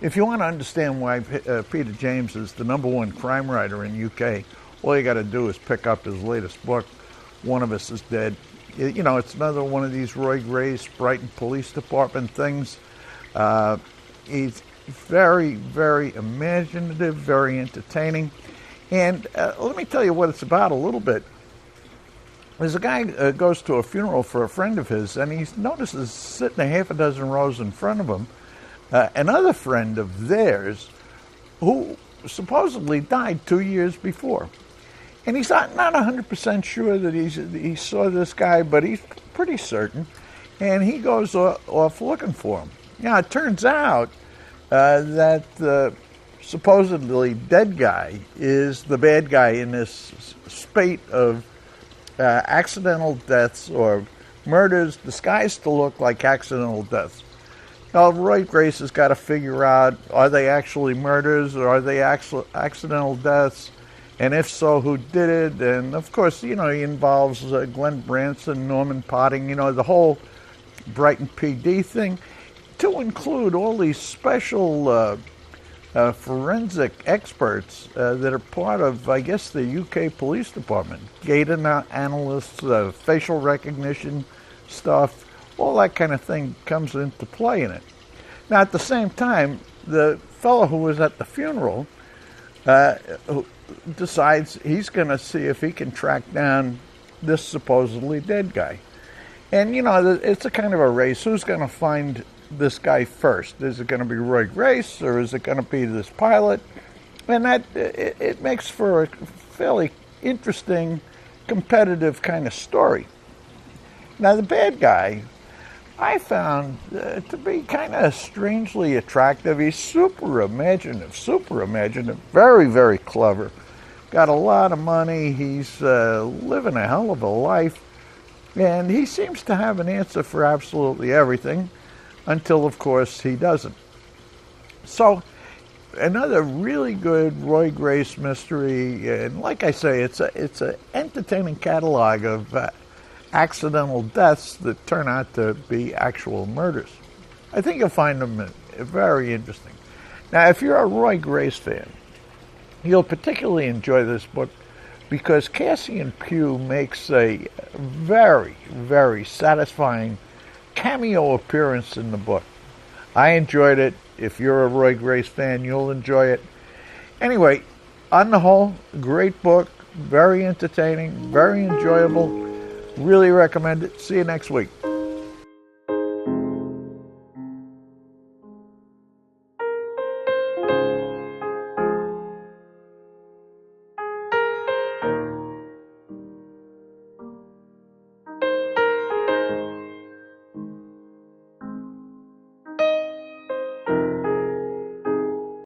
If you want to understand why Peter James is the #1 crime writer in UK, all you got to do is pick up his latest book, One of Us is Dead. You know, it's another one of these Roy Gray's Brighton Police Department things. He's very, very imaginative, very entertaining. And let me tell you what it's about a little bit. There's a guy goes to a funeral for a friend of his, and he notices sitting a half a dozen rows in front of him another friend of theirs who supposedly died 2 years before. And he's not 100% sure that he saw this guy, but he's pretty certain. And he goes off looking for him. Now, it turns out that the supposedly dead guy is the bad guy in this spate of accidental deaths or murders disguised to look like accidental deaths. Now, Roy Grace has got to figure out, are they actually murders or are they accidental deaths? And if so, who did it? And, of course, you know, he involves Glenn Branson, Norman Potting, you know, the whole Brighton PD thing, to include all these special forensic experts that are part of, I guess, the UK Police Department. Gait analysts, facial recognition stuff, all that kind of thing comes into play in it. Now, at the same time, the fellow who was at the funeral decides he's going to see if he can track down this supposedly dead guy. And, you know, it's a kind of a race. Who's going to find this guy first? Is it going to be Roy Grace, or is it going to be this pilot? And that it makes for a fairly interesting, competitive kind of story. Now, the bad guy, I found to be kind of strangely attractive. He's super imaginative, very, very clever. Got a lot of money. He's living a hell of a life. And he seems to have an answer for absolutely everything, until, of course, he doesn't. So, another really good Roy Grace mystery. And like I say, it's an entertaining catalog of accidental deaths that turn out to be actual murders. I think you'll find them very interesting. Now, if you're a Roy Grace fan, you'll particularly enjoy this book because Cassian Pugh makes a very, very satisfying cameo appearance in the book. I enjoyed it. If you're a Roy Grace fan, you'll enjoy it. Anyway, on the whole, great book, very entertaining, very enjoyable. Really recommend it. See you next week.